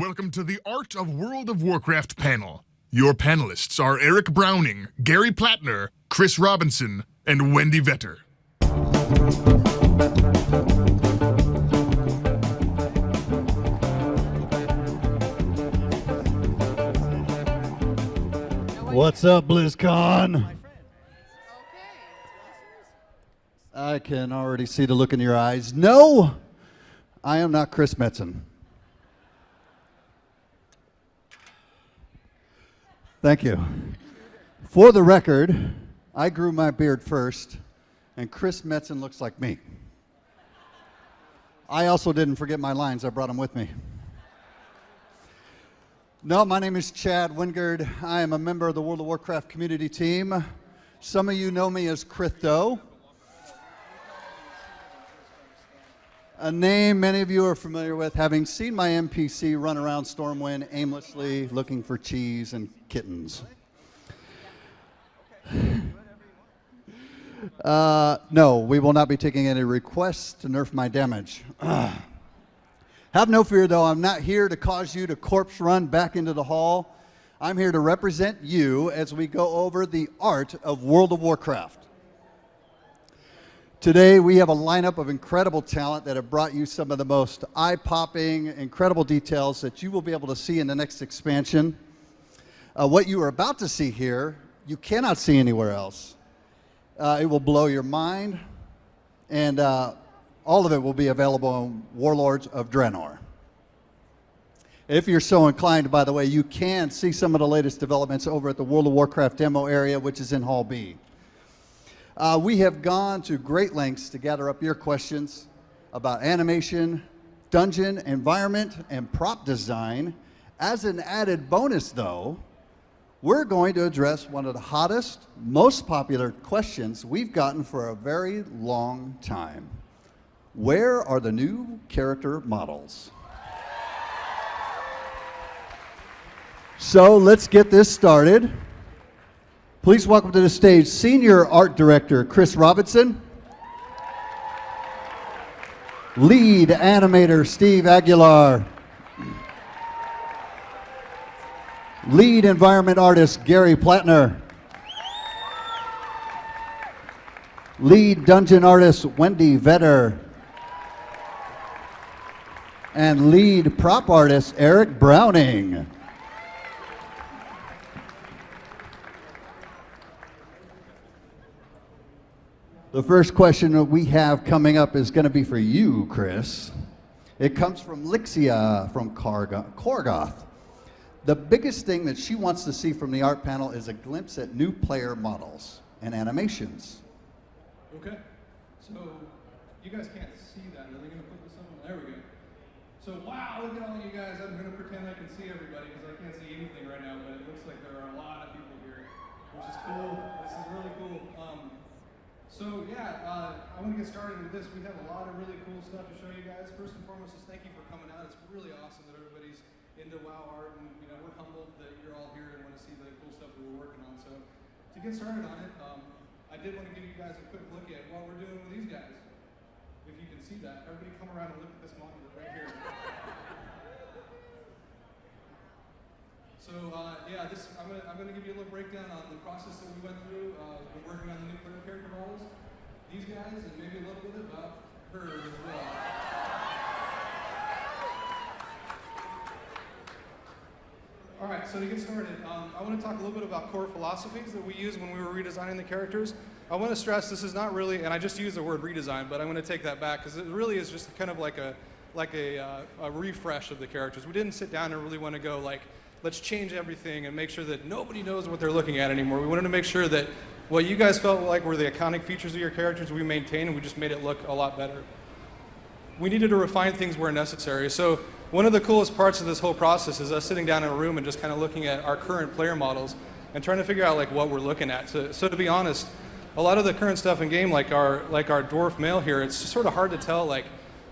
Welcome to the Art of World of Warcraft panel. Your panelists are Eric Browning, Gary Plattner, Chris Robinson, and Wendy Vetter. What's up, Blizzcon? I can already see the look in your eyes. No, I am not Chris Metzen. Thank you. For the record, I grew my beard first, and Chris Metzen looks like me. I also didn't forget my lines. I brought them with me. No, my name is Chad Wingard. I am a member of the World of Warcraft community team. Some of you know me as Crypto, a name many of you are familiar with, having seen my NPC run around Stormwind aimlessly looking for cheese and kittens. No, we will not be taking any requests to nerf my damage. Have no fear, though. I'm not here to cause you to corpse run back into the hall. I'm here to represent you as we go over the art of World of Warcraft. Today, we have a lineup of incredible talent that have brought you some of the most eye-popping, incredible details that you will be able to see in the next expansion. What you are about to see here, you cannot see anywhere else. It will blow your mind, and all of it will be available on Warlords of Draenor. If you're so inclined, by the way, you can see some of the latest developments over at the World of Warcraft demo area, which is in Hall B. We have gone to great lengths to gather up your questions about animation, dungeon, environment, and prop design. As an added bonus, though, we're going to address one of the hottest, most popular questions we've gotten for a very long time. Where are the new character models? So let's get this started. Please welcome to the stage Senior Art Director Chris Robinson, Lead Animator Steve Aguilar, Lead Environment Artist Gary Plattner, Lead Dungeon Artist Wendy Vetter, and Lead Prop Artist Eric Browning. The first question that we have coming up is going to be for you, Chris. It comes from Lixia from Korgoth. The biggest thing that she wants to see from the art panel is a glimpse at new player models and animations. Okay, so you guys can't see that. Are they going to put this on? There we go. So wow, look at all you guys. I'm going to pretend I can see everybody because I can't see anything right now, but it looks like there are a lot of people here, which is cool. This is really cool. So yeah, I want to get started with this. We have a lot of really cool stuff to show you guys. First and foremost, is thank you for coming out. It's really awesome that everybody's into WoW art, and we're humbled that you're all here and want to see the cool stuff that we're working on. So to get started on it, I did want to give you guys a quick look at what we're doing with these guys. If you can see that, everybody come around and look at this monitor right here. So yeah, I'm gonna give you a little breakdown on the process that we went through. We're working on the new player character models, these guys, and maybe a little bit about her as well. All right, so to get started, I want to talk a little bit about core philosophies that we used when we were redesigning the characters. I want to stress this is not really, and I just used the word redesign, but I'm going to take that back because it really is just kind of like a refresh of the characters. We didn't sit down and really want to go like, let's change everything and make sure that nobody knows what they're looking at anymore. We wanted to make sure that what you guys felt like were the iconic features of your characters we maintained, and we just made it look a lot better. We needed to refine things where necessary. So one of the coolest parts of this whole process is us sitting down in a room and just kind of looking at our current player models and trying to figure out like what we're looking at. So to be honest, a lot of the current stuff in game, like our dwarf male here, it's just sort of hard to tell like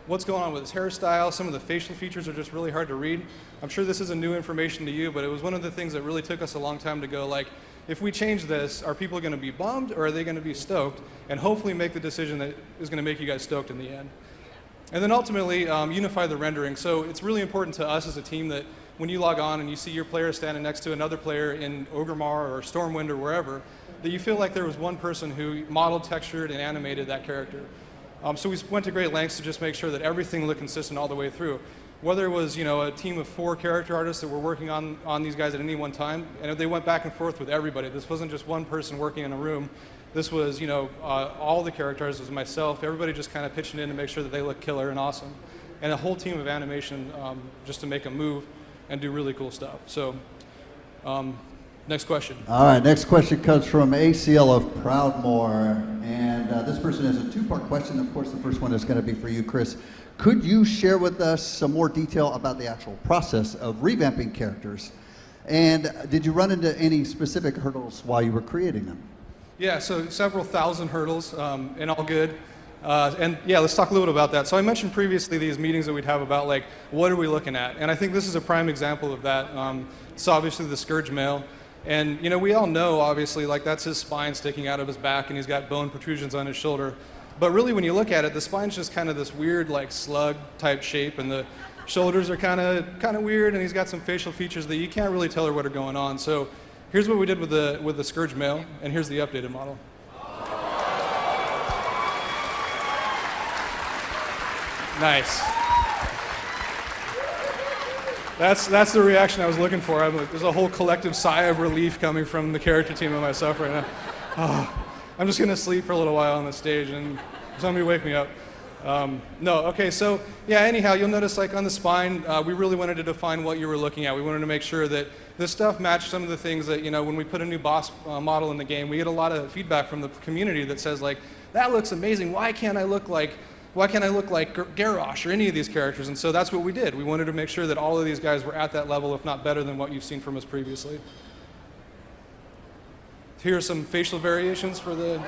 what's going on with his hairstyle. Some of the facial features are just really hard to read. I'm sure this isn't new information to you, but it was one of the things that really took us a long time to go like, if we change this, are people going to be bummed or are they going to be stoked? And hopefully make the decision that is going to make you guys stoked in the end. And then ultimately, unify the rendering. So it's really important to us as a team that when you log on and you see your player standing next to another player in Ogremar or Stormwind or wherever, that you feel like there was one person who modeled, textured, and animated that character. So we went to great lengths to just make sure that everything looked consistent all the way through. Whether it was, you know, a team of 4 character artists that were working on these guys at any one time, and they went back and forth with everybody. This wasn't just one person working in a room. This was, you know, all the character artists, was myself, everybody just kind of pitching in to make sure that they look killer and awesome. And a whole team of animation just to make them move and do really cool stuff. So, next question. All right, next question comes from ACL of Proudmoore. And this person has a 2-part question. Of course, the first one is going to be for you, Chris. Could you share with us some more detail about the actual process of revamping characters? And did you run into any specific hurdles while you were creating them? Yeah, so several thousand hurdles, and all good. And yeah, let's talk a little bit about that. So I mentioned previously these meetings that we'd have about, like, what are we looking at? And I think this is a prime example of that. So obviously the Scourge male. And, you know, we all know, obviously, like, that's his spine sticking out of his back, and he's got bone protrusions on his shoulder. But really, when you look at it, the spine's just kind of this weird, like, slug-type shape, and the shoulders are kind of weird, and he's got some facial features that you can't really tell what are going on. So here's what we did with the Scourge male, and here's the updated model. Nice. That's the reaction I was looking for. There's a whole collective sigh of relief coming from the character team and myself right now. Oh, I'm just gonna sleep for a little while on the stage, and somebody wake me up. No, okay, so yeah, anyhow, you'll notice, like, on the spine, we really wanted to define what you were looking at. We wanted to make sure that this stuff matched some of the things that, you know, when we put a new boss model in the game, we get a lot of feedback from the community that says, like, that looks amazing, why can't I look like Garrosh or any of these characters? And so that's what we did. We wanted to make sure that all of these guys were at that level, if not better than what you've seen from us previously. Here are some facial variations for the...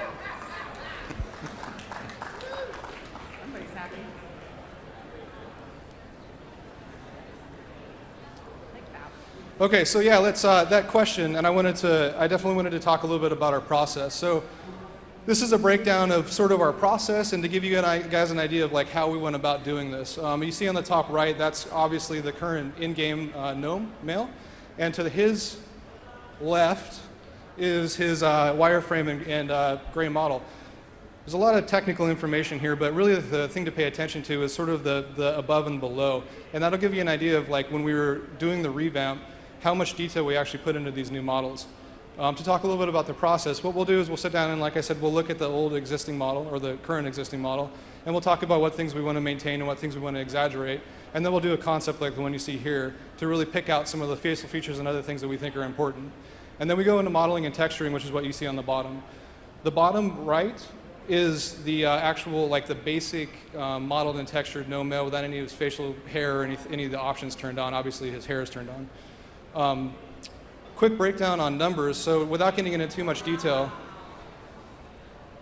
Okay, so yeah, let's that question, and I definitely wanted to talk a little bit about our process. So this is a breakdown of sort of our process, and to give you guys an idea of, like, how we went about doing this. You see on the top right, that's obviously the current in-game gnome male, and to his left is his wireframe and gray model. There's a lot of technical information here, but really the thing to pay attention to is sort of the above and below, and that'll give you an idea of, like, when we were doing the revamp, how much detail we actually put into these new models. To talk a little bit about the process, what we'll do is we'll sit down and, like I said, we'll look at the old existing model, or the current existing model, and we'll talk about what things we want to maintain and what things we want to exaggerate, and then we'll do a concept like the one you see here to really pick out some of the facial features and other things that we think are important. And then we go into modeling and texturing, which is what you see on the bottom. The bottom right is the actual, like, the basic modeled and textured gnome male without any of his facial hair or any of the options turned on. Obviously his hair is turned on. Quick breakdown on numbers. So without getting into too much detail,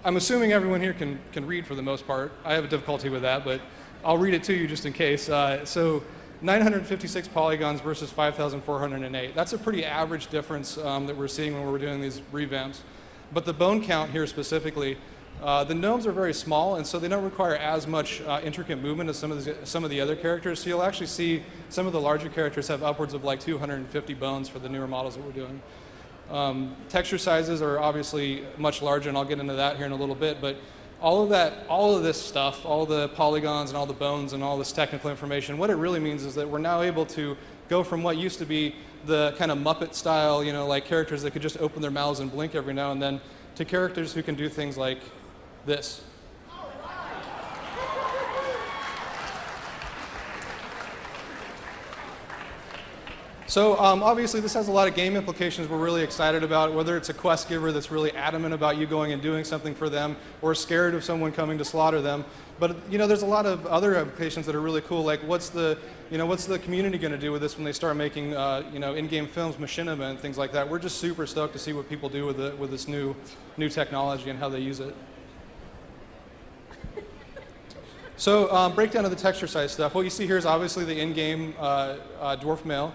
I'm assuming everyone here can read for the most part. I have a difficulty with that, but I'll read it to you just in case. So 956 polygons versus 5,408. That's a pretty average difference that we're seeing when we're doing these revamps. But the bone count here specifically, the gnomes are very small, and so they don't require as much intricate movement as some of the other characters. So you'll actually see some of the larger characters have upwards of like 250 bones for the newer models that we're doing. Texture sizes are obviously much larger, and I'll get into that here in a little bit. But all of this stuff, all the polygons and all the bones and all this technical information, what it really means is that we're now able to go from what used to be the kind of Muppet style, you know, like characters that could just open their mouths and blink every now and then, to characters who can do things like this. So obviously this has a lot of game implications we're really excited about, whether it's a quest giver that's really adamant about you going and doing something for them, or scared of someone coming to slaughter them. But you know, there's a lot of other applications that are really cool, like what's the community going to do with this when they start making you know, in-game films, machinima and things like that. We're just super stoked to see what people do with this new technology and how they use it. So breakdown of the texture size stuff. What you see here is obviously the in-game dwarf male.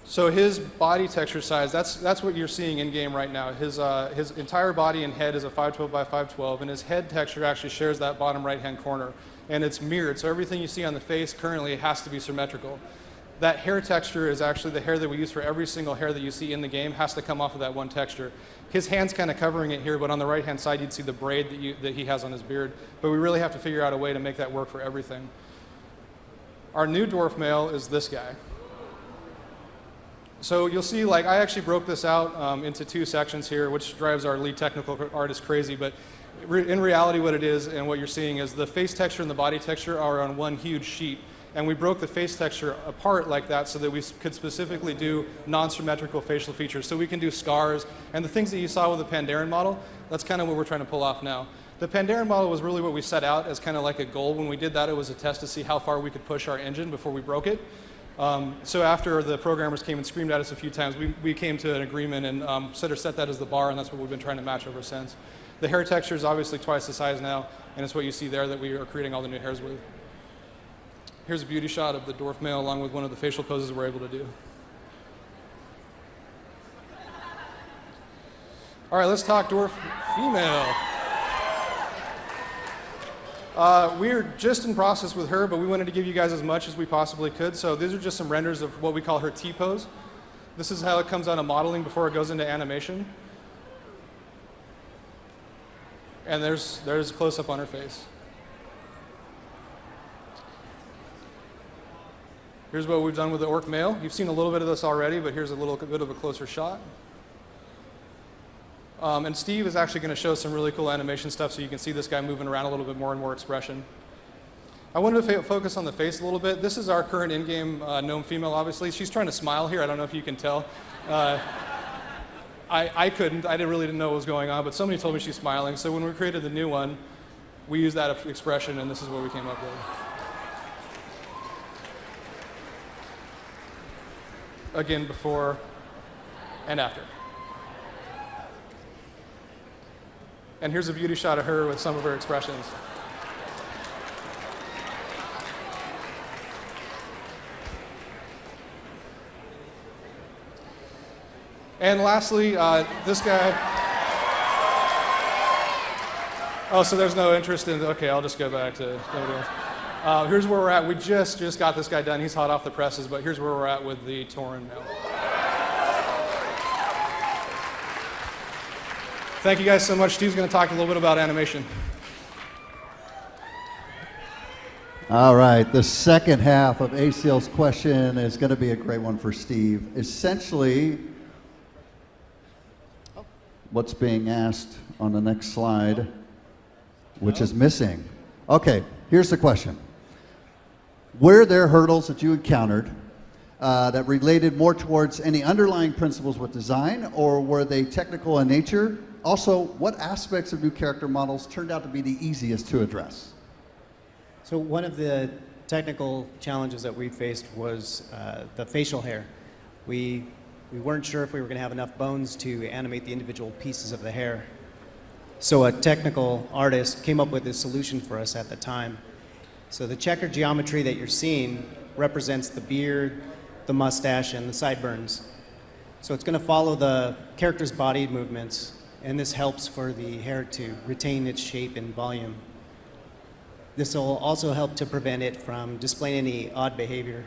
So his body texture size, that's what you're seeing in-game right now. His entire body and head is a 512 by 512, and his head texture actually shares that bottom right-hand corner. And it's mirrored, so everything you see on the face currently has to be symmetrical. That hair texture is actually the hair that we use for every single hair that you see in the game has to come off of that one texture. His hand's kind of covering it here, but on the right-hand side, you'd see the braid that he has on his beard. But we really have to figure out a way to make that work for everything. Our new dwarf male is this guy. So you'll see, like, I actually broke this out into 2 sections here, which drives our lead technical artist crazy. But in reality, what it is and what you're seeing is the face texture and the body texture are on one huge sheet. And we broke the face texture apart like that so that we could specifically do non-symmetrical facial features. So we can do scars and the things that you saw with the Pandaren model. That's kind of what we're trying to pull off now. The Pandaren model was really what we set out as kind of like a goal. When we did that, it was a test to see how far we could push our engine before we broke it. So after the programmers came and screamed at us a few times, we came to an agreement and set that as the bar, and that's what we've been trying to match ever since. The hair texture is obviously twice the size now, and it's what you see there that we are creating all the new hairs with. Here's a beauty shot of the dwarf male along with one of the facial poses we're able to do. All right, let's talk dwarf female. We're just in process with her, but we wanted to give you guys as much as we possibly could. So these are just some renders of what we call her T-pose. This is how it comes out of modeling before it goes into animation. And there's a close-up on her face. Here's what we've done with the orc male. You've seen a little bit of this already, but here's a little bit of a closer shot. And Steve is actually going to show some really cool animation stuff so you can see this guy moving around a little bit more and more expression. I wanted to focus on the face a little bit. This is our current in-game gnome female, obviously. She's trying to smile here. I don't know if you can tell. I couldn't. I really didn't know what was going on, but somebody told me she's smiling. So when we created the new one, we used that expression, and this is what we came up with. Again, before and after. And here's a beauty shot of her with some of her expressions. And lastly, this guy. Oh, so there's no interest in, okay, I'll just go back to nobody else. Here's where we're at. We just got this guy done. He's hot off the presses, but here's where we're at with the Tauren male. Thank you guys so much. Steve's going to talk a little bit about animation. All right, the second half of ACL's question is going to be a great one for Steve. Essentially, what's being asked on the next slide, which is missing. Okay, here's the question. Were there hurdles that you encountered that related more towards any underlying principles with design, or were they technical in nature? Also, what aspects of new character models turned out to be the easiest to address? So one of the technical challenges that we faced was the facial hair. We weren't sure if we were going to have enough bones to animate the individual pieces of the hair. So a technical artist came up with a solution for us at the time. So the checkered geometry that you're seeing represents the beard, the mustache, and the sideburns. So it's going to follow the character's body movements, and this helps for the hair to retain its shape and volume. This will also help to prevent it from displaying any odd behavior.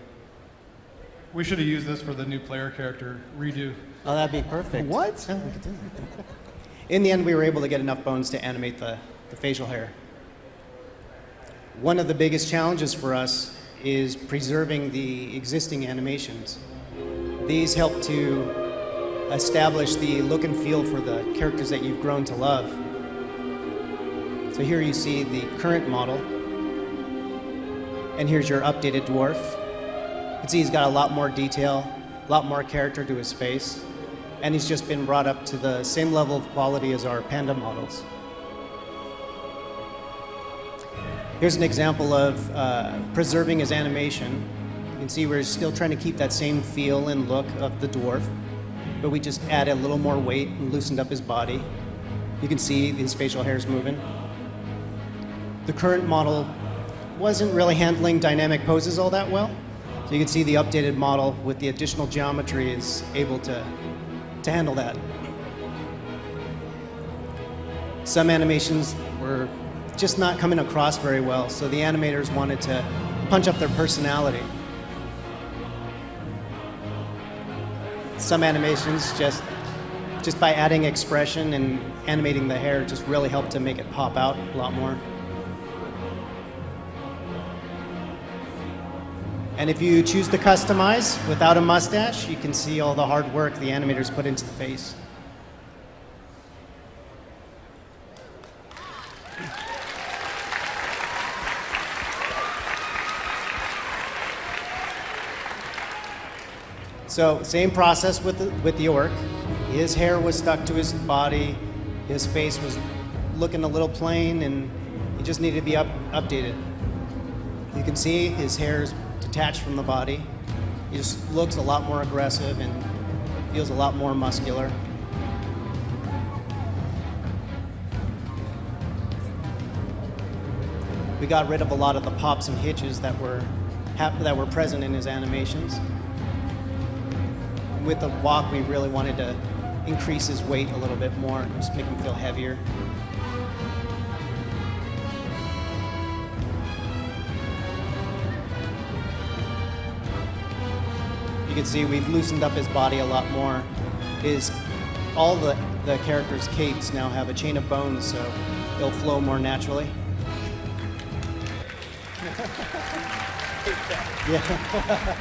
We should have used this for the new player character redo. Oh, that'd be perfect. What? Yeah, we could do that. In the end, we were able to get enough bones to animate the facial hair. One of the biggest challenges for us is preserving the existing animations. These help to establish the look and feel for the characters that you've grown to love. So here you see the current model, and here's your updated dwarf. You can see he's got a lot more detail, a lot more character to his face, and he's just been brought up to the same level of quality as our panda models. Here's an example of preserving his animation. You can see we're still trying to keep that same feel and look of the dwarf, but we just added a little more weight and loosened up his body. You can see his facial hair is moving. The current model wasn't really handling dynamic poses all that well. So you can see the updated model with the additional geometry is able to handle that. Some animations were just not coming across very well, so the animators wanted to punch up their personality. some animations just by adding expression and animating the hair just really helped to make it pop out a lot more. And if you choose to customize without a mustache, you can see all the hard work the animators put into the face. So same process with the orc. His hair was stuck to his body, his face was looking a little plain, and he just needed to be updated. You can see his hair is detached from the body. He just looks a lot more aggressive and feels a lot more muscular. We got rid of a lot of the pops and hitches that were present in his animations. With the walk, we really wanted to increase his weight a little bit more, just make him feel heavier. You can see we've loosened up his body a lot more. All the characters' capes now have a chain of bones, so they'll flow more naturally. Yeah.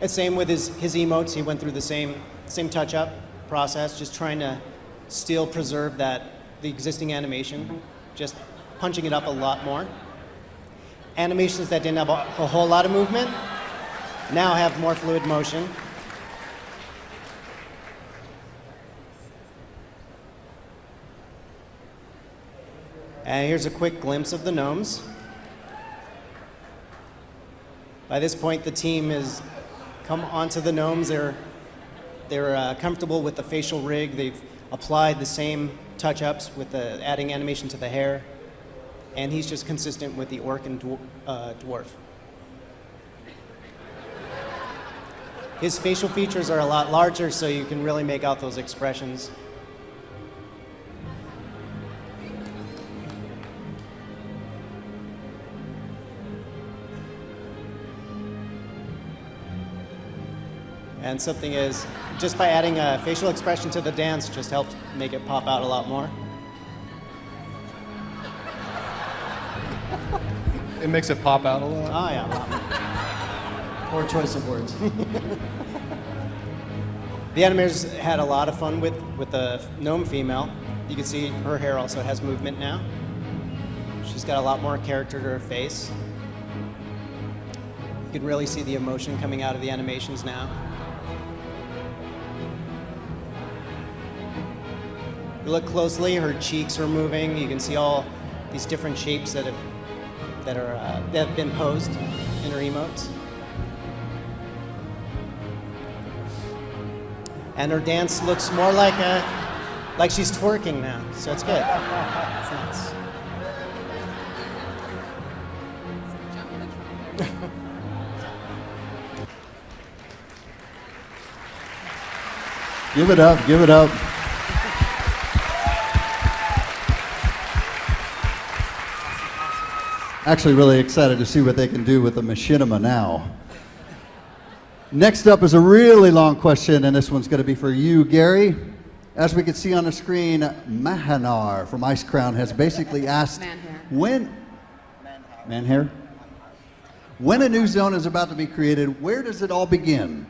And same with his emotes. He went through the same touch-up process, just trying to still preserve the existing animation, just punching it up a lot more. Animations that didn't have a whole lot of movement now have more fluid motion. And here's a quick glimpse of the gnomes. By this point, the team has come onto the gnomes. They're comfortable with the facial rig. They've applied the same touch-ups with adding animation to the hair. And he's just consistent with the orc and dwarf. His facial features are a lot larger, so you can really make out those expressions. And something is, just by adding a facial expression to the dance, just helps make it pop out a lot more. It makes it pop out a lot. Oh yeah, a lot more. Poor choice of words. The animators had a lot of fun with the gnome female. You can see her hair also has movement now. She's got a lot more character to her face. You can really see the emotion coming out of the animations now. If you look closely, her cheeks are moving. You can see all these different shapes that have been posed in her emotes. And her dance looks more like she's twerking now, so it's good. It's nice. Give it up, give it up. Actually really excited to see what they can do with the machinima now. Next up is a really long question, and this one's going to be for you, Gary. As we can see on the screen, Mahanar from Ice Crown has basically asked when a new zone is about to be created, where does it all begin?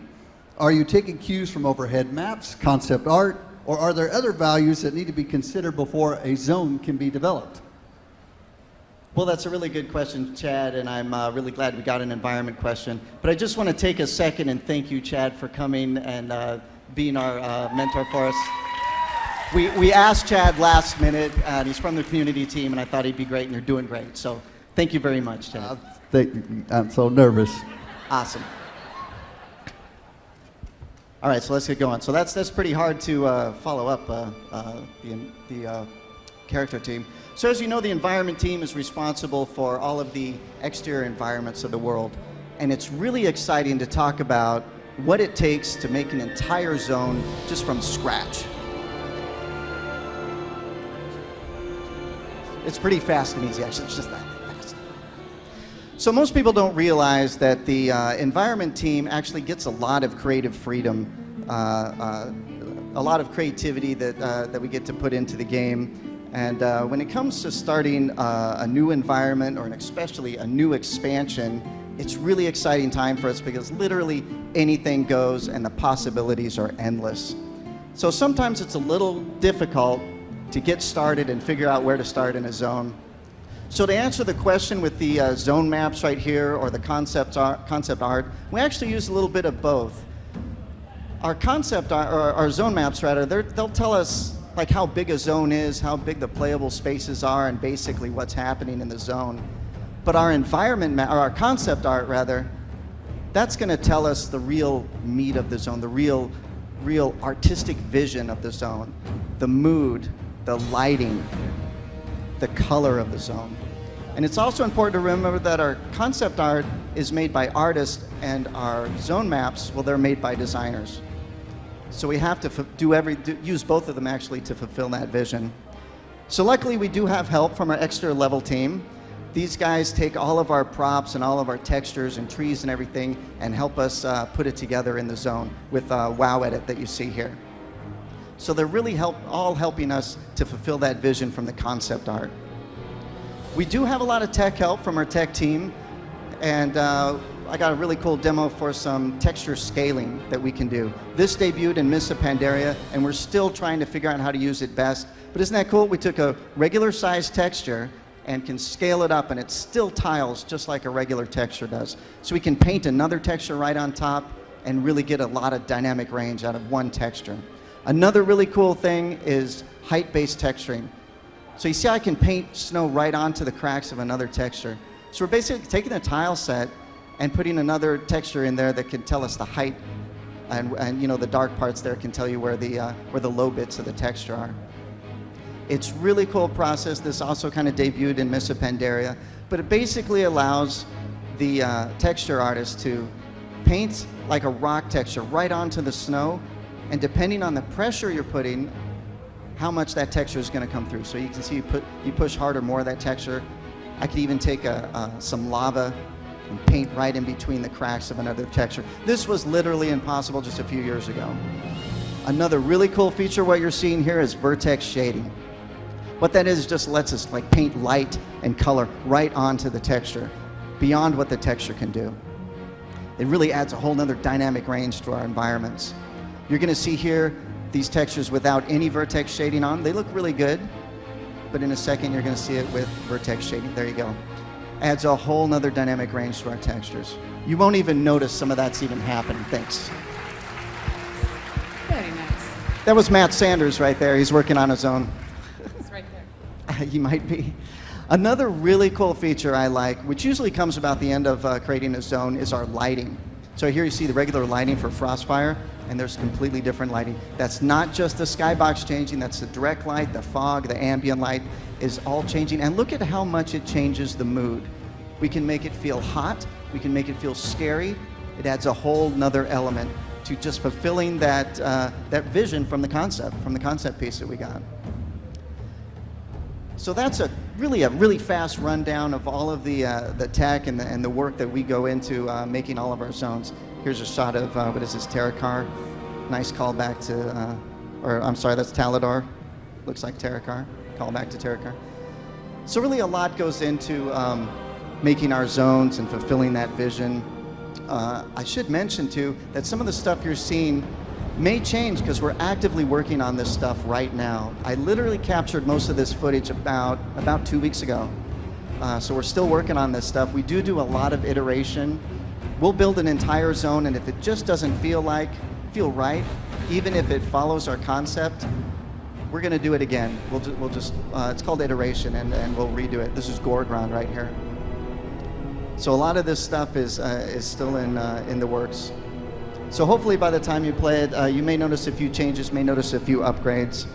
Are you taking cues from overhead maps, concept art, or are there other values that need to be considered before a zone can be developed? Well, that's a really good question, Chad, and I'm really glad we got an environment question. But I just want to take a second and thank you, Chad, for coming and being our mentor for us. We asked Chad last minute, and he's from the community team, and I thought he'd be great, and you're doing great. So thank you very much, Chad. I'm so nervous. Awesome. All right, so let's get going. So that's pretty hard to follow up the character team. So as you know, the environment team is responsible for all of the exterior environments of the world. And it's really exciting to talk about what it takes to make an entire zone just from scratch. It's pretty fast and easy, actually. It's just that fast. So most people don't realize that the environment team actually gets a lot of creative freedom, a lot of creativity that we get to put into the game. And when it comes to starting a new environment, or especially a new expansion, it's really exciting time for us because literally anything goes and the possibilities are endless. So sometimes it's a little difficult to get started and figure out where to start in a zone. So to answer the question with the zone maps right here, or the concept art, we actually use a little bit of both. Our concept art, or our zone maps rather, they'll tell us like how big a zone is, how big the playable spaces are, and basically what's happening in the zone. But our environment map, or our concept art rather, that's going to tell us the real meat of the zone, the real artistic vision of the zone, the mood, the lighting, the color of the zone. And it's also important to remember that our concept art is made by artists, and our zone maps, well, they're made by designers. So we have to use both of them actually to fulfill that vision. So luckily we do have help from our extra level team. These guys take all of our props and all of our textures and trees and everything and help us put it together in the zone with WoW Edit that you see here. So they're really all helping us to fulfill that vision from the concept art. We do have a lot of tech help from our tech team, and I got a really cool demo for some texture scaling that we can do. This debuted in Mists of Pandaria, and we're still trying to figure out how to use it best. But isn't that cool? We took a regular size texture and can scale it up, and it still tiles just like a regular texture does. So we can paint another texture right on top and really get a lot of dynamic range out of one texture. Another really cool thing is height-based texturing. So you see I can paint snow right onto the cracks of another texture. So we're basically taking a tile set and putting another texture in there that can tell us the height, and you know, the dark parts there can tell you where the low bits of the texture are. It's really cool process. This also kind of debuted in Mists of Pandaria, but it basically allows the texture artist to paint like a rock texture right onto the snow, and depending on the pressure you're putting, how much that texture is going to come through. So you can see you push harder, more of that texture. I could even take some lava and paint right in between the cracks of another texture. This was literally impossible just a few years ago. Another really cool feature, what you're seeing here, is vertex shading. What that is just lets us like paint light and color right onto the texture, beyond what the texture can do. It really adds a whole nother dynamic range to our environments. You're going to see here these textures without any vertex shading on. They look really good, but in a second you're going to see it with vertex shading. There you go. Adds a whole nother dynamic range to our textures. You won't even notice some of that's even happening. Thanks. Very nice. That was Matt Sanders right there. He's working on his own. It's right there. He might be. Another really cool feature I like, which usually comes about the end of creating a zone, is our lighting. So here you see the regular lighting for Frostfire, and there's completely different lighting. That's not just the skybox changing, that's the direct light, the fog, the ambient light is all changing. And look at how much it changes the mood. We can make it feel hot, we can make it feel scary. It adds a whole nother element to just fulfilling that, that vision from the concept piece that we got. So that's a really fast rundown of all of the tech and the work that we go into making all of our zones. Here's a shot of, what is this, Terracar? Nice callback to, or I'm sorry, that's Talador. Looks like Terracar. Callback to Terracar. So really a lot goes into making our zones and fulfilling that vision. I should mention too that some of the stuff you're seeing may change because we're actively working on this stuff right now. I literally captured most of this footage about 2 weeks ago. So we're still working on this stuff. We do a lot of iteration. We'll build an entire zone, and if it just doesn't feel right, even if it follows our concept, we're going to do it again. We'll just it's called iteration, and we'll redo it. This is Gorgron right here. So a lot of this stuff is still in the works. So hopefully by the time you play it, you may notice a few changes, may notice a few upgrades.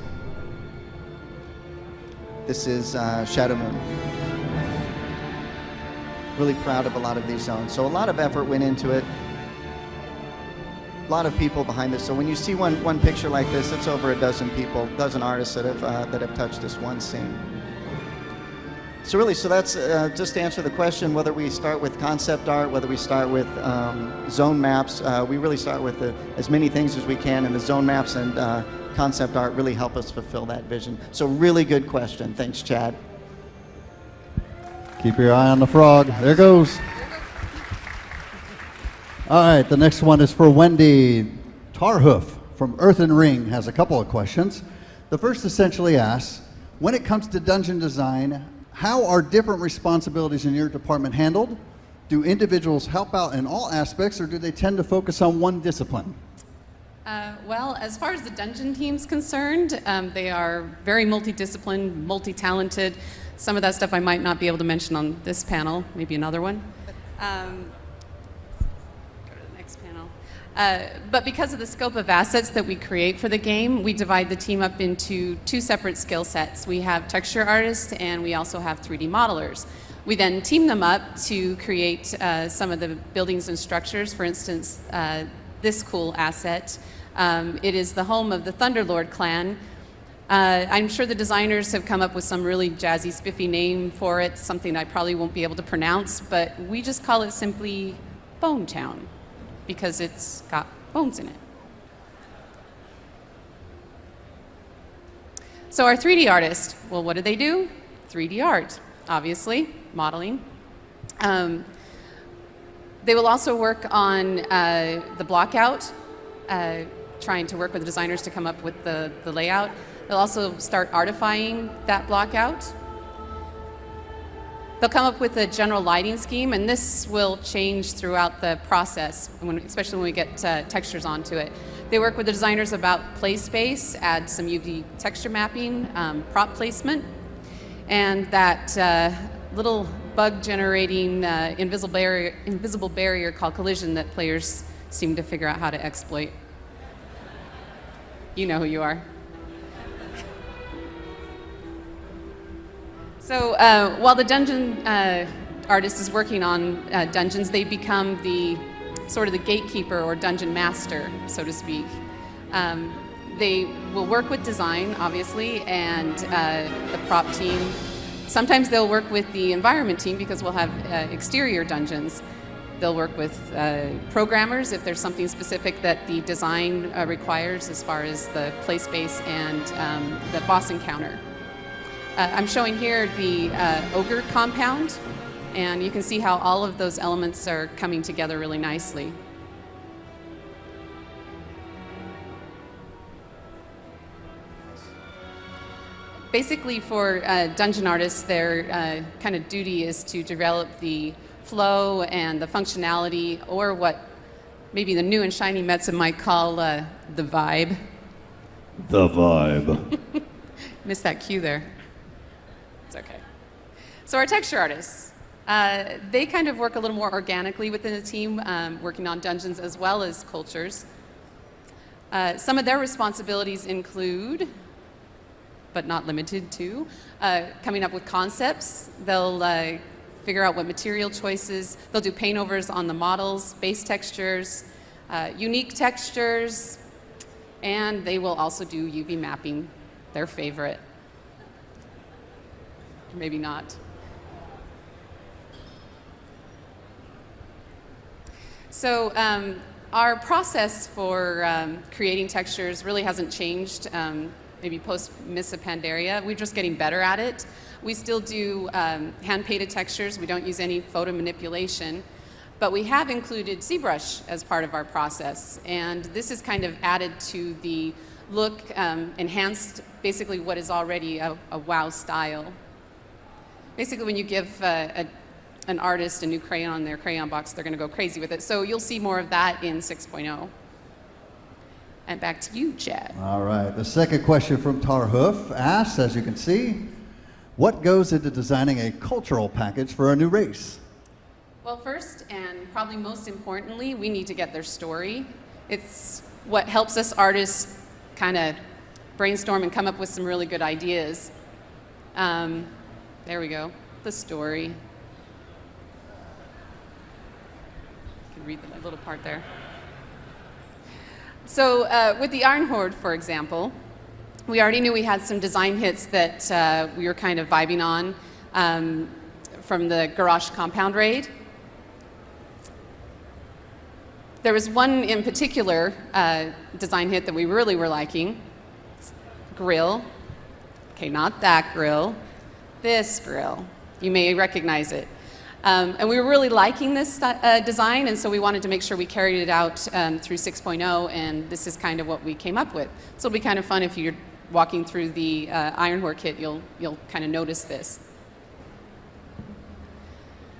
This is Shadow Moon. Really proud of a lot of these zones. So a lot of effort went into it. A lot of people behind this. So when you see one picture like this, it's over a dozen people, dozen artists that have touched this one scene. So really, so that's just to answer the question, whether we start with concept art, whether we start with zone maps, we really start with as many things as we can, and the zone maps and concept art really help us fulfill that vision. So really good question. Thanks, Chad. Keep your eye on the frog. There goes. All right, the next one is for Wendy. Tarhoof from Earth and Ring has a couple of questions. The first essentially asks, when it comes to dungeon design, how are different responsibilities in your department handled? Do individuals help out in all aspects, or do they tend to focus on one discipline? Well, as far as the dungeon team's concerned, they are very multidisciplined, multi-talented. Some of that stuff I might not be able to mention on this panel, maybe another one. Go to the next panel. But because of the scope of assets that we create for the game, we divide the team up into two separate skill sets. We have texture artists and we also have 3D modelers. We then team them up to create some of the buildings and structures. For instance, this cool asset. It is the home of the Thunderlord clan. I'm sure the designers have come up with some really jazzy, spiffy name for it, something I probably won't be able to pronounce, but we just call it simply Bone Town, because it's got bones in it. So our 3D artist, well, what do they do? 3D art, obviously, modeling. They will also work on the block out, trying to work with the designers to come up with the layout. They'll also start artifying that block out. They'll come up with a general lighting scheme, and this will change throughout the process, especially when we get textures onto it. They work with the designers about play space, add some UV texture mapping, prop placement, and that little bug-generating invisible barrier called collision that players seem to figure out how to exploit. You know who you are. So while the dungeon artist is working on dungeons, they become the sort of the gatekeeper or dungeon master, so to speak. They will work with design, obviously, and the prop team. Sometimes they'll work with the environment team because we'll have exterior dungeons. They'll work with programmers if there's something specific that the design requires as far as the play space and the boss encounter. I'm showing here the ogre compound, and you can see how all of those elements are coming together really nicely. Basically, for dungeon artists, their kind of duty is to develop the flow and the functionality, or what maybe the new and shiny Metsa might call the vibe. The vibe. Missed that cue there. It's okay. So our texture artists, they kind of work a little more organically within the team, working on dungeons as well as cultures. Some of their responsibilities include, but not limited to, coming up with concepts. They'll figure out what material choices. They'll do paint overs on the models, base textures, unique textures, and they will also do UV mapping, their favorite. Maybe not. So our process for creating textures really hasn't changed, maybe post-Mists of Pandaria. We're just getting better at it. We still do hand-painted textures. We don't use any photo manipulation. But we have included ZBrush as part of our process. And this is kind of added to the look, enhanced basically what is already a WoW style. Basically, when you give an artist a new crayon in their crayon box, they're going to go crazy with it. So you'll see more of that in 6.0. And back to you, Chad. All right. The second question from Tarhoof asks, as you can see, what goes into designing a cultural package for a new race? Well, first, and probably most importantly, we need to get their story. It's what helps us artists kind of brainstorm and come up with some really good ideas. There we go, the story. You can read the little part there. So with the Iron Horde, for example, we already knew we had some design hits that we were kind of vibing on. from the Garrosh compound raid. There was one in particular design hit that we really were liking. Grill. Okay, not that grill. This grill. You may recognize it. And we were really liking this design, and so we wanted to make sure we carried it out through 6.0, and this is kind of what we came up with. So it'll be kind of fun if you're walking through the Iron Whore kit, you'll kind of notice this.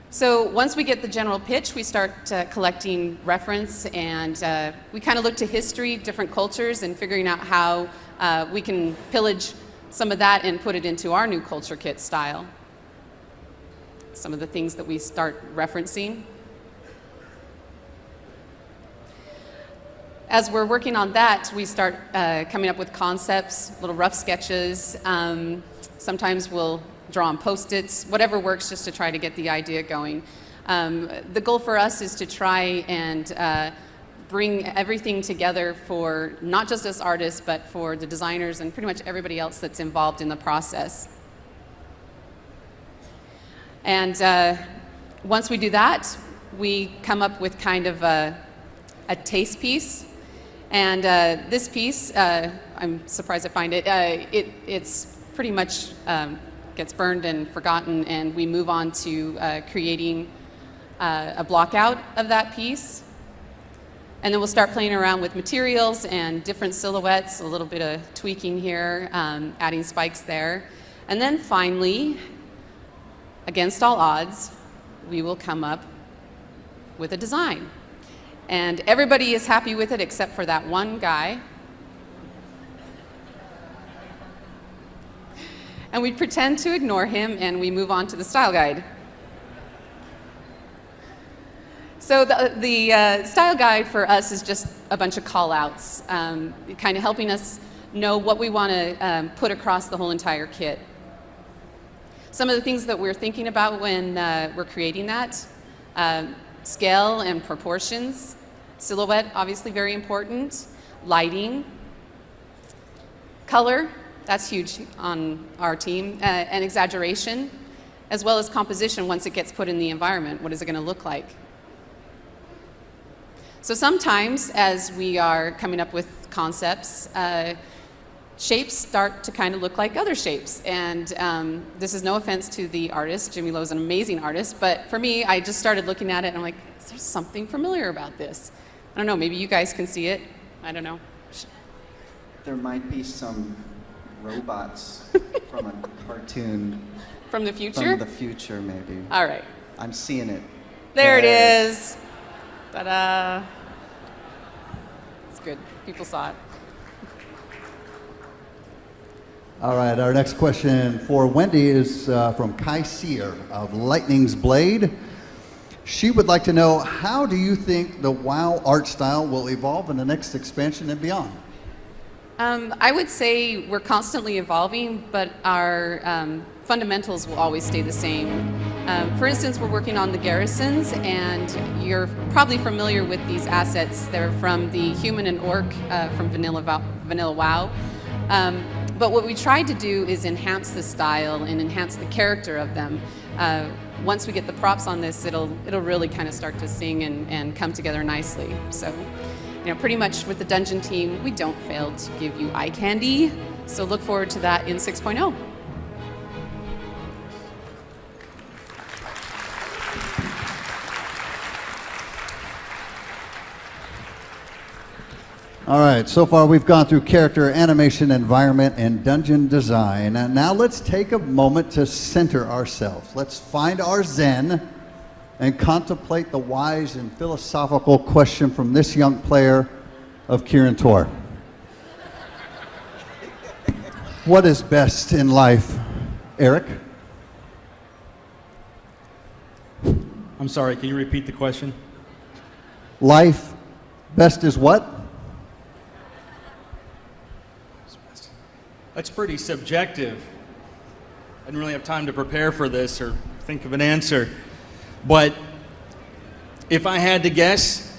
So once we get the general pitch, we start collecting reference, and we kind of look to history, different cultures, and figuring out how we can pillage some of that and put it into our new culture kit style. Some of the things that we start referencing. As we're working on that, we start coming up with concepts, little rough sketches. Sometimes we'll draw on Post-its, whatever works just to try to get the idea going. The goal for us is to try and bring everything together for not just us artists, but for the designers and pretty much everybody else that's involved in the process. And once we do that, we come up with kind of a taste piece. And this piece, I'm surprised to find it, it's pretty much gets burned and forgotten, and we move on to creating a block out of that piece. And then we'll start playing around with materials and different silhouettes, a little bit of tweaking here, adding spikes there. And then finally, against all odds, we will come up with a design. And everybody is happy with it except for that one guy. And we pretend to ignore him, and we move on to the style guide. So the style guide for us is just a bunch of call-outs, kind of helping us know what we want to put across the whole entire kit. Some of the things that we're thinking about when we're creating that, scale and proportions, silhouette, obviously very important, lighting, color, that's huge on our team, and exaggeration, as well as composition once it gets put in the environment. What is it going to look like? So sometimes, as we are coming up with concepts, shapes start to kind of look like other shapes. And this is no offense to the artist. Jimmy Lowe's an amazing artist. But for me, I just started looking at it, and I'm like, is there something familiar about this? I don't know. Maybe you guys can see it. I don't know. There might be some robots from a cartoon. From the future? From the future, maybe. All right. I'm seeing it. There it is. Ta-da. It's good. People saw it. All right, our next question for Wendy is from Kai Sear of Lightning's Blade. She would like to know, how do you think the WoW art style will evolve in the next expansion and beyond? I would say we're constantly evolving, but our fundamentals will always stay the same. For instance, we're working on the garrisons, and you're probably familiar with these assets. They're from the human and orc from Vanilla WoW. But what we tried to do is enhance the style and enhance the character of them. Once we get the props on this, it'll really kind of start to sing and come together nicely. So, you know, pretty much with the dungeon team, we don't fail to give you eye candy. So look forward to that in 6.0. All right, so far we've gone through character, animation, environment, and dungeon design. And now let's take a moment to center ourselves. Let's find our zen and contemplate the wise and philosophical question from this young player of Kirin Tor. What is best in life, Eric? I'm sorry, can you repeat the question? Life, best is what? That's pretty subjective. I didn't really have time to prepare for this or think of an answer. But if I had to guess,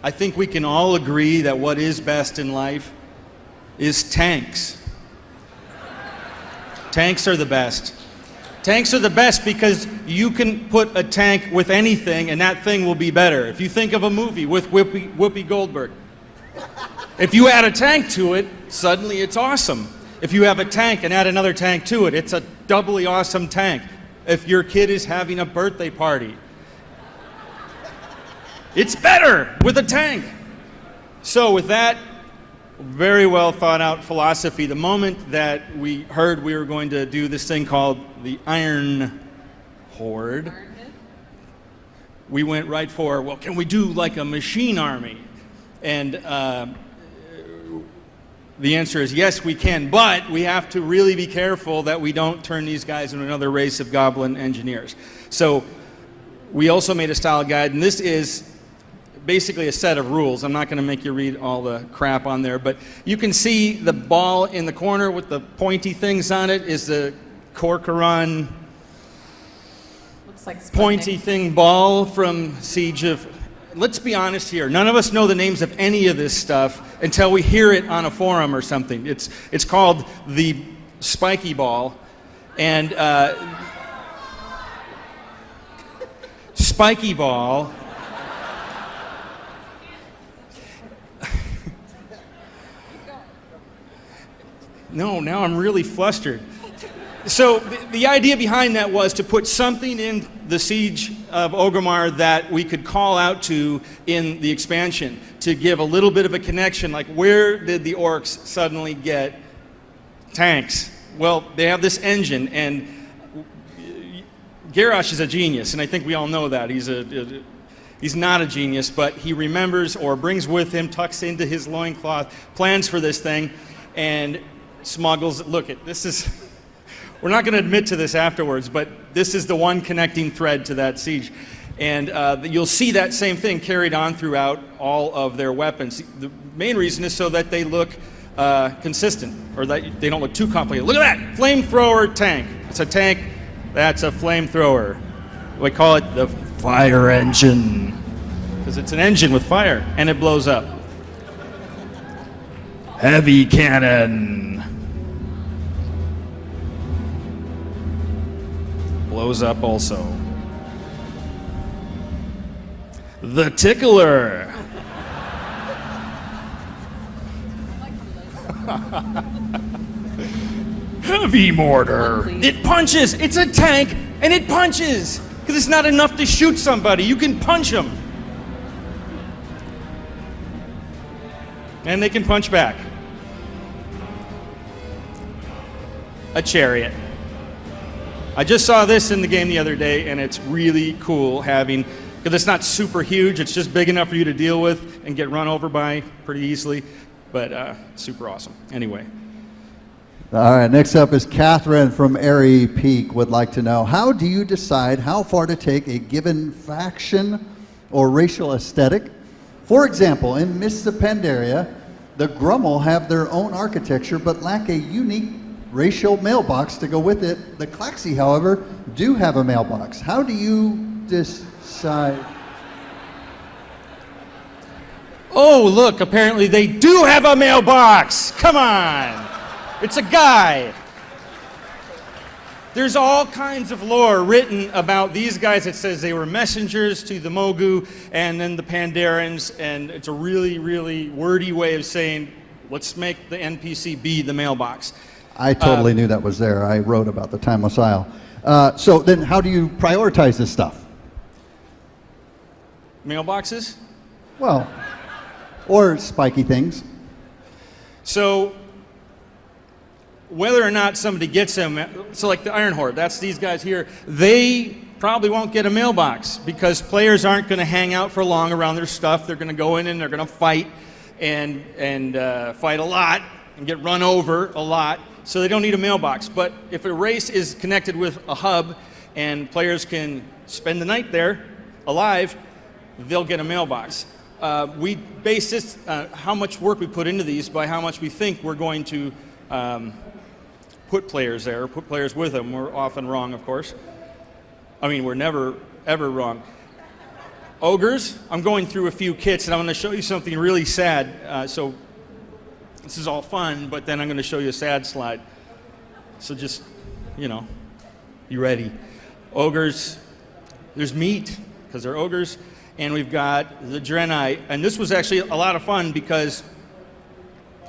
I think we can all agree that what is best in life is tanks. Tanks are the best. Tanks are the best because you can put a tank with anything and that thing will be better. If you think of a movie with Whoopi Goldberg, if you add a tank to it, suddenly it's awesome. If you have a tank and add another tank to it, it's a doubly awesome tank. If your kid is having a birthday party, it's better with a tank. So with that very well thought out philosophy, the moment that we heard we were going to do this thing called the Iron Horde, we went right for, well, can we do like a machine army? And the answer is yes, we can, but we have to really be careful that we don't turn these guys into another race of goblin engineers. So we also made a style guide, and this is basically a set of rules. I'm not going to make you read all the crap on there, but you can see the ball in the corner with the pointy things on it is the Corcoran Looks like Sputnik. pointy thing ball from Siege of... Let's be honest here. None of us know the names of any of this stuff until we hear it on a forum or something. It's called the spiky ball, and spiky ball. No, now I'm really flustered. So the idea behind that was to put something in the Siege of Orgrimmar that we could call out to in the expansion to give a little bit of a connection, like where did the orcs suddenly get tanks? Well, they have this engine, and Garrosh is a genius, and I think we all know that. He's not a genius, but he remembers or brings with him, tucks into his loincloth, plans for this thing, and smuggles, look, this is... We're not going to admit to this afterwards, but this is the one connecting thread to that siege. And you'll see that same thing carried on throughout all of their weapons. The main reason is so that they look consistent, or that they don't look too complicated. Look at that! Flamethrower tank. It's a tank, that's a flamethrower. We call it the fire engine, because it's an engine with fire, and it blows up. Heavy cannon. Blows up also. The tickler. Heavy mortar. It punches. It's a tank and it punches. Because it's not enough to shoot somebody. You can punch them. And they can punch back. A chariot. I just saw this in the game the other day, and it's really cool having, because it's not super huge, it's just big enough for you to deal with and get run over by pretty easily, but super awesome. Anyway. All right, next up is Catherine from Airy Peak would like to know, how do you decide how far to take a given faction or racial aesthetic? For example, in Mists of Pandaria, the Grummel have their own architecture but lack a unique racial mailbox to go with it. The Klaxi, however, do have a mailbox. How do you decide? Oh, look, apparently they do have a mailbox. Come on. It's a guy. There's all kinds of lore written about these guys. It says they were messengers to the Mogu and then the Pandarans, and it's a really, really wordy way of saying, let's make the NPC be the mailbox. I totally knew that was there. I wrote about the Timeless Isle. So then how do you prioritize this stuff? Mailboxes? Well, or spiky things. So whether or not somebody gets them, so like the Iron Horde, that's these guys here, they probably won't get a mailbox because players aren't going to hang out for long around their stuff. They're going to go in and they're going to fight and fight a lot and get run over a lot. So they don't need a mailbox. But if a race is connected with a hub and players can spend the night there alive, they'll get a mailbox. We base this, how much work we put into these by how much we think we're going to put players there, put players with them. We're often wrong, of course. I mean, we're never, ever wrong. Ogres, I'm going through a few kits and I'm going to show you something really sad. So this is all fun, but then I'm going to show you a sad slide. So just, you know, You ready? Ogres, there's meat, because they're ogres, and we've got the Draenei. And this was actually a lot of fun because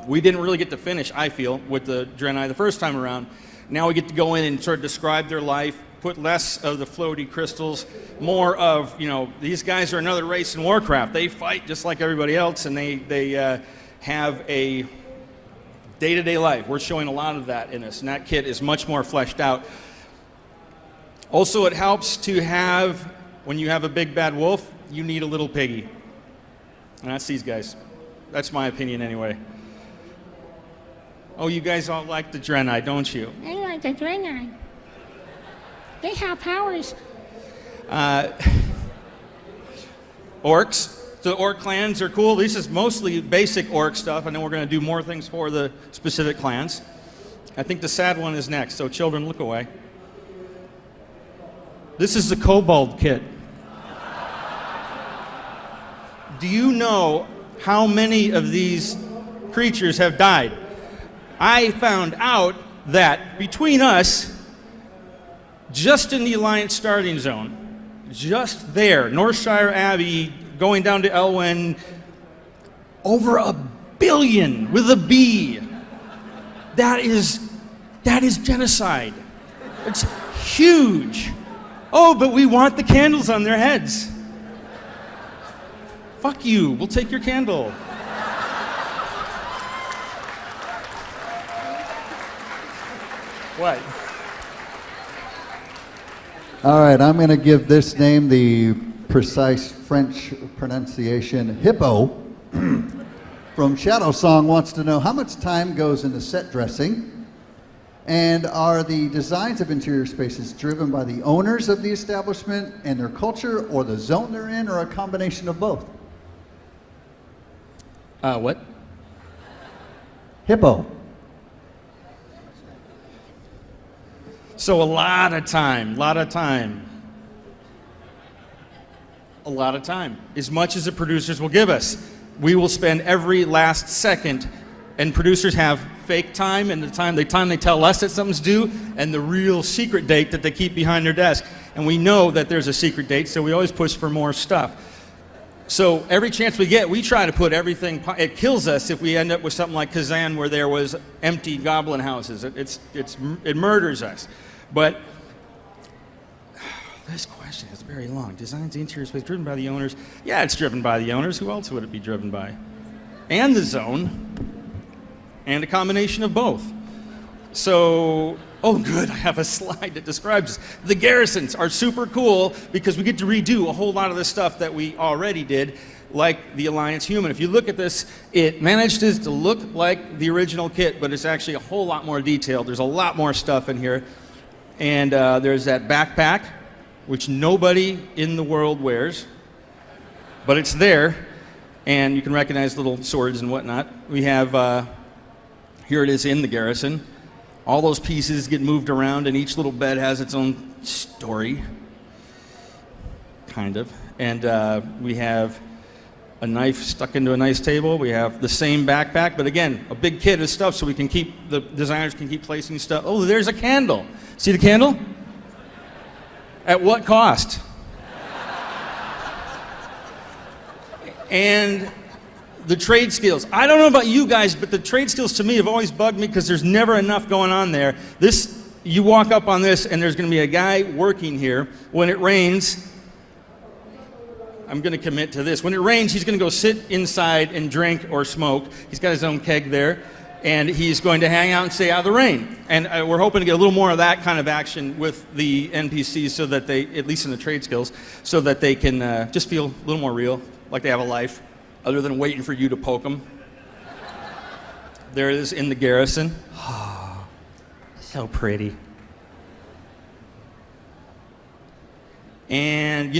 we didn't really get to finish, I feel, with the Draenei the first time around. Now we get to go in and sort of describe their life, put less of the floaty crystals, more of, these guys are another race in Warcraft. They fight just like everybody else, and they have a day-to-day life. We're showing a lot of that in this, and that kit is much more fleshed out. Also, it helps to have, when you have a big bad wolf, you need a little piggy. And that's these guys. That's my opinion anyway. Oh, you guys all like the Draenei, don't you? I like the Draenei. They have powers. Orcs. The orc clans are cool. This is mostly basic orc stuff, and then we're going to do more things for the specific clans. I think the sad one is next, so children, look away. This is the kobold kit. Do you know how many of these creatures have died? I found out that between us, just in the Alliance starting zone, just there, Northshire Abbey, going down to Elwyn, over 1 billion with a B. That is genocide. It's huge. Oh, but we want the candles on their heads. Fuck you, we'll take your candle. What? All right, I'm going to give this name the precise French pronunciation. Hippo from Shadow Song wants to know how much time goes into set dressing, and are the designs of interior spaces driven by the owners of the establishment and their culture, or the zone they're in, or a combination of both? What? Hippo. So a lot of time. As much as the producers will give us. We will spend every last second, and producers have fake time and the time they tell us that something's due, and the real secret date that they keep behind their desk. And we know that there's a secret date, so we always push for more stuff. So every chance we get, we try to put everything. It kills us if we end up with something like Kazan, where there was empty goblin houses. It murders us. But this question is very long. Designs the interior space driven by the owners. Yeah, it's driven by the owners. Who else would it be driven by? And the zone, and a combination of both. So, oh good, I have a slide that describes this. The garrisons are super cool because we get to redo a whole lot of the stuff that we already did, like the Alliance Human. If you look at this, it manages to look like the original kit, but it's actually a whole lot more detailed. There's a lot more stuff in here. And there's that backpack, which nobody in the world wears, but it's there, and you can recognize little swords and whatnot. We have, here it is in the garrison. All those pieces get moved around, and each little bed has its own story, kind of. And we have a knife stuck into a nice table. We have the same backpack, but again, a big kit of stuff so we can the designers can keep placing stuff. Oh, there's a candle. See the candle? At what cost? And the trade skills. I don't know about you guys, but the trade skills to me have always bugged me because there's never enough going on there. You walk up on this and there's going to be a guy working here. When it rains, I'm going to commit to this. When it rains, he's going to go sit inside and drink or smoke. He's got his own keg there. And he's going to hang out and stay out of the rain. And we're hoping to get a little more of that kind of action with the NPCs so that they, at least in the trade skills, so that they can just feel a little more real, like they have a life, other than waiting for you to poke them. There it is in the garrison. Oh, so pretty. And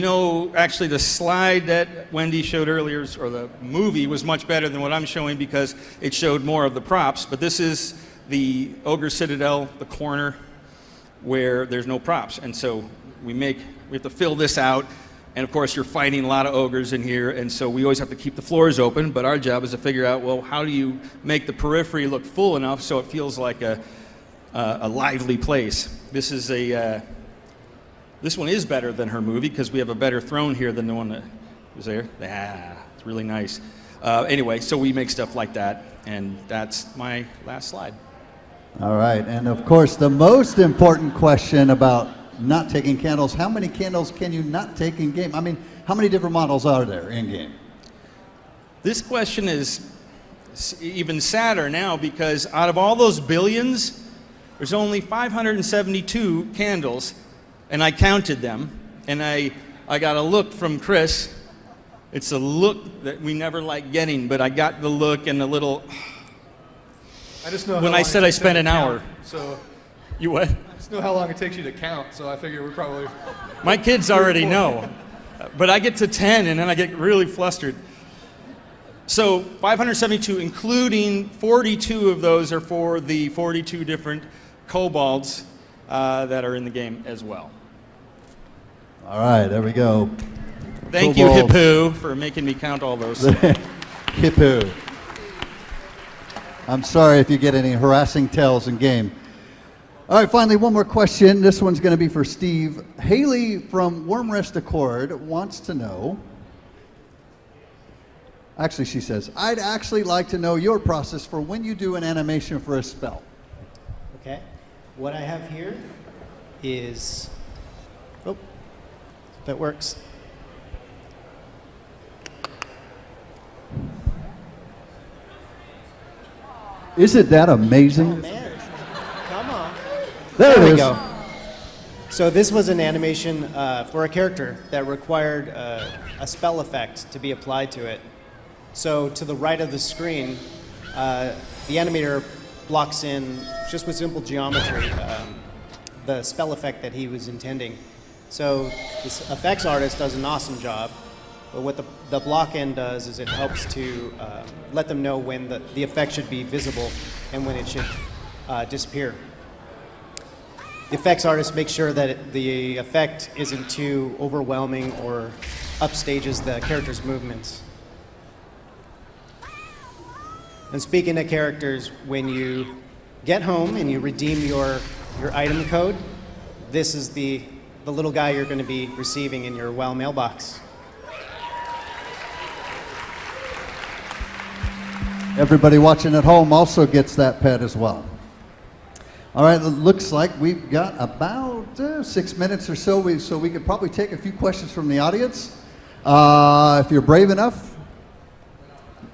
actually the slide that Wendy showed earlier, or the movie, was much better than what I'm showing because it showed more of the props. But this is the Ogre Citadel, the corner where there's no props. And so we have to fill this out. And of course, you're fighting a lot of ogres in here. And so we always have to keep the floors open. But our job is to figure out, well, how do you make the periphery look full enough so it feels like a lively place? This is This one is better than her movie because we have a better throne here than the one that was there. It's really nice. Anyway, so we make stuff like that, and that's my last slide. All right, and of course, the most important question about not taking candles, how many candles can you not take in game? I mean, how many different models are there in game? This question is even sadder now because out of all those billions, there's only 572 candles, and I counted them, and I got a look from Chris. It's a look that we never like getting, but I got the look and the little... I just know when I said I spent an hour. So You what? I just know how long it takes you to count, so I figure we're probably... My kids already know, but I get to 10 and then I get really flustered. So 572, including 42 of those are for the 42 different kobolds that are in the game as well. All right, there we go. Thank you, Hippo, for making me count all those. Hippo. I'm sorry if you get any harassing tales in game. All right, finally, one more question. This one's going to be for Steve. Haley from Wormrest Accord wants to know, actually she says, I'd actually like to know your process for when you do an animation for a spell. Okay. What I have here is, if that works. Isn't that amazing? Oh, man. Come on. There it we is. go. So this was an animation for a character that required a spell effect to be applied to it. So to the right of the screen, the animator blocks in, just with simple geometry, the spell effect that he was intending. So this effects artist does an awesome job, but what the block end does is it helps to let them know when the effect should be visible and when it should disappear. The effects artist makes sure that the effect isn't too overwhelming or upstages the character's movements. And speaking of characters, when you get home and you redeem your item code, this is the little guy you're going to be receiving in your WoW mailbox. Everybody watching at home also gets that pet as well. All right, it looks like we've got about 6 minutes or so, so we could probably take a few questions from the audience. If you're brave enough,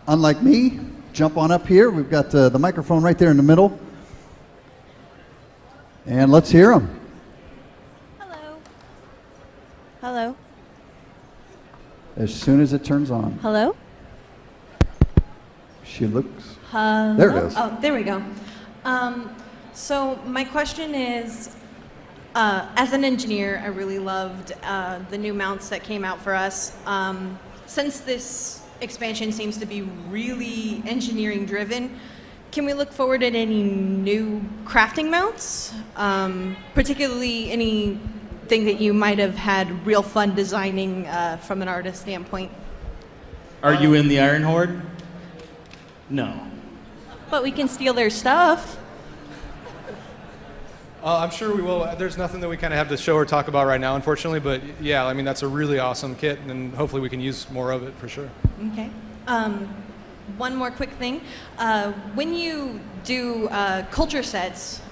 unlike me, jump on up here. We've got the microphone right there in the middle. And let's hear them. Hello. Hello. As soon as it turns on. Hello? She looks. Hello? There it is. Oh, there we go. So my question is, as an engineer, I really loved the new mounts that came out for us. Since this expansion seems to be really engineering driven, can we look forward at any new crafting mounts? Particularly anything that you might have had real fun designing from an artist standpoint? Are you in the Iron Horde? No. But we can steal their stuff. I'm sure we will. There's nothing that we kind of have to show or talk about right now, unfortunately, but yeah, I mean, that's a really awesome kit, and hopefully we can use more of it for sure. Okay. One more quick thing. When you do culture sets,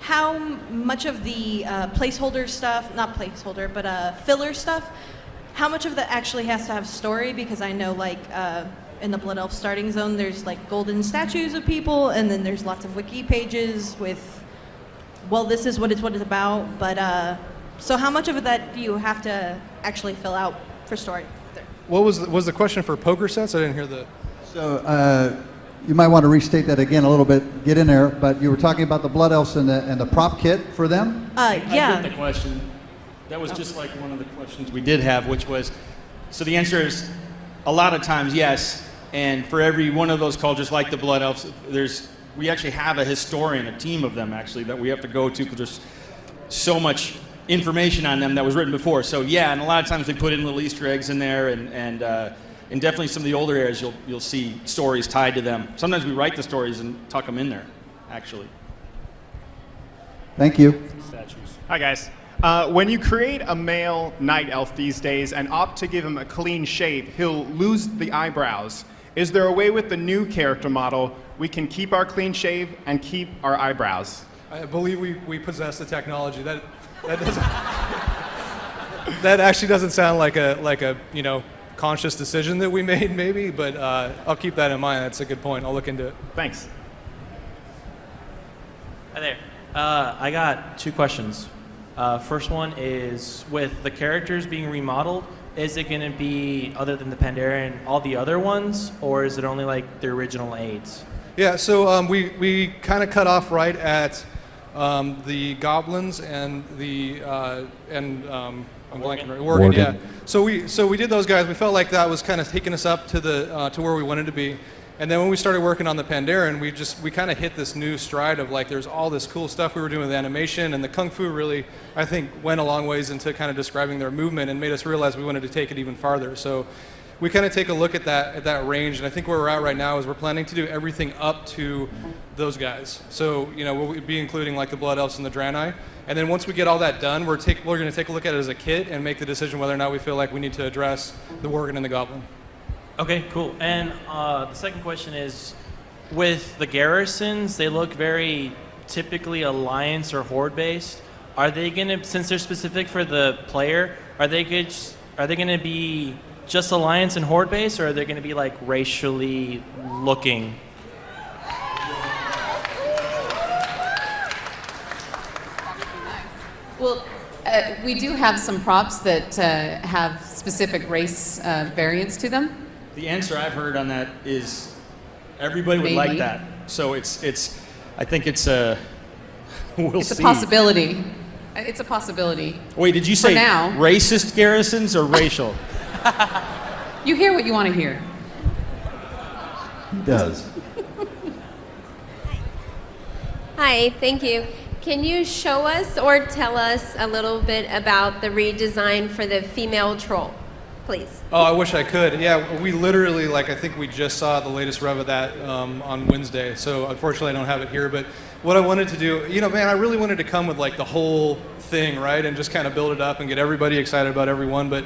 how much of the placeholder stuff, not placeholder, but filler stuff, how much of that actually has to have story? Because I know, like, in the Blood Elf starting zone, there's like golden statues of people, and then there's lots of wiki pages with, well, this is what it's about. But so how much of that do you have to actually fill out for story? What was the question for poker sets? I didn't hear the. So you might want to restate that again a little bit. Get in there, but you were talking about the Blood Elves and the prop kit for them. I Yeah. get the question. That was just like one of the questions we did have, which was, so the answer is a lot of times yes. And for every one of those cultures, like the Blood Elves, we actually have a historian, a team of them actually, that we have to go to because there's so much information on them that was written before. So yeah, and a lot of times they put in little Easter eggs in there, and definitely some of the older areas you'll see stories tied to them. Sometimes we write the stories and tuck them in there, actually. Thank you. Statues. Hi guys. When you create a male night elf these days and opt to give him a clean shave, he'll lose the eyebrows. Is there a way with the new character model we can keep our clean shave and keep our eyebrows? I believe we possess the technology. That doesn't that actually doesn't sound like a conscious decision that we made maybe, but I'll keep that in mind. That's a good point. I'll look into it. Thanks. Hi there. I got 2 questions. First one is, with the characters being remodeled, is it going to be, other than the Pandaren, all the other ones, or is it only like the original 8s? Yeah, so we kind of cut off right at the goblins and the I'm blanking. Worgen, yeah. So we did those guys. We felt like that was kind of taking us up to the to where we wanted to be. And then when we started working on the Pandaren, we kind of hit this new stride of like there's all this cool stuff we were doing with animation, and the Kung Fu really, I think, went a long ways into kind of describing their movement and made us realize we wanted to take it even farther. So we kind of take a look at that range, and I think where we're at right now is we're planning to do everything up to those guys. So we'll be including like the Blood Elves and the Draenei, and then once we get all that done, we're going to take a look at it as a kit and make the decision whether or not we feel like we need to address the Worgen and the Goblin. Okay, cool. And the second question is, with the garrisons, they look very typically Alliance or Horde based. Are they going to, since they're specific for the player, are they going to be just Alliance and Horde based, or are they going to be like racially looking? Well, we do have some props that have specific race variants to them. The answer I've heard on that is everybody would like that. So it's I think it's a we'll It's see. a possibility. It's a possibility. Wait, did you say now, racist garrisons or racial? you hear what you want to hear. He does. Hi, thank you. Can you show us or tell us a little bit about the redesign for the female troll, please? Oh, I wish I could. Yeah, we literally, I think we just saw the latest rev of that on Wednesday, so unfortunately I don't have it here, but what I wanted to do, I really wanted to come with the whole thing, right, and just kind of build it up and get everybody excited about everyone, but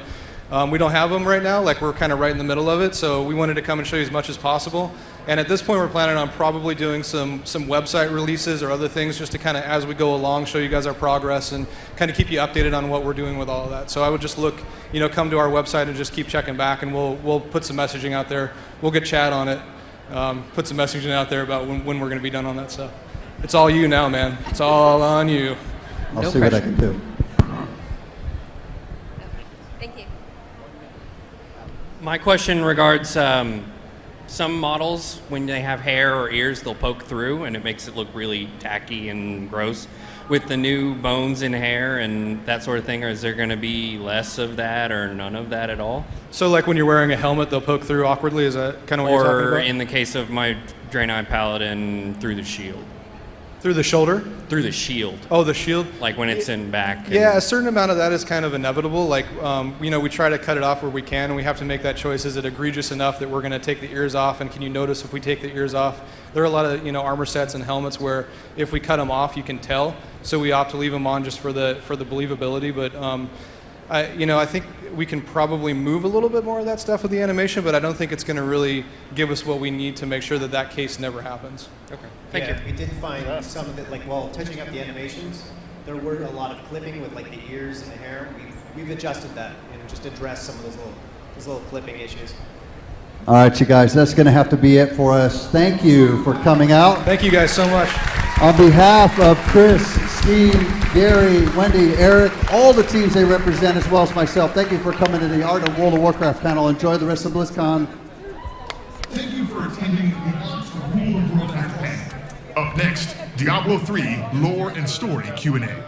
we don't have them right now, we're kind of right in the middle of it, so we wanted to come and show you as much as possible. And at this point, we're planning on probably doing some website releases or other things just to kind of, as we go along, show you guys our progress and kind of keep you updated on what we're doing with all of that. So I would just come to our website and just keep checking back, and we'll put some messaging out there. We'll get chat on it, put some messaging out there about when we're going to be done on that stuff. It's all you now, man. It's all on you. I'll see what I can do. Thank you. My question regards some models, when they have hair or ears, they'll poke through, and it makes it look really tacky and gross. With the new bones in hair and that sort of thing, is there going to be less of that or none of that at all? So when you're wearing a helmet, they'll poke through awkwardly? Is that kind of what you're talking about? Or in the case of my Draenei Paladin, through the shield? Through the shoulder? Through the shield. Oh, the shield? Like when it's in back. Yeah, a certain amount of that is kind of inevitable. We try to cut it off where we can, and we have to make that choice. Is it egregious enough that we're going to take the ears off, and can you notice if we take the ears off? There are a lot of armor sets and helmets where if we cut them off, you can tell. So we opt to leave them on just for the believability. But I think we can probably move a little bit more of that stuff with the animation, but I don't think it's going to really give us what we need to make sure that case never happens. Okay, thank you. We did find some of it, while touching up the animations, there were a lot of clipping with the ears and the hair. We've adjusted that and just addressed some of those little clipping issues. All right, you guys, that's going to have to be it for us. Thank you for coming out. Thank you guys so much. On behalf of Chris, Steve, Gary, Wendy, Eric, all the teams they represent, as well as myself, thank you for coming to the Art of World of Warcraft panel. Enjoy the rest of Blizzcon. Thank you for attending the Art of World of Warcraft panel. Up next, Diablo 3 Lore and Story Q&A.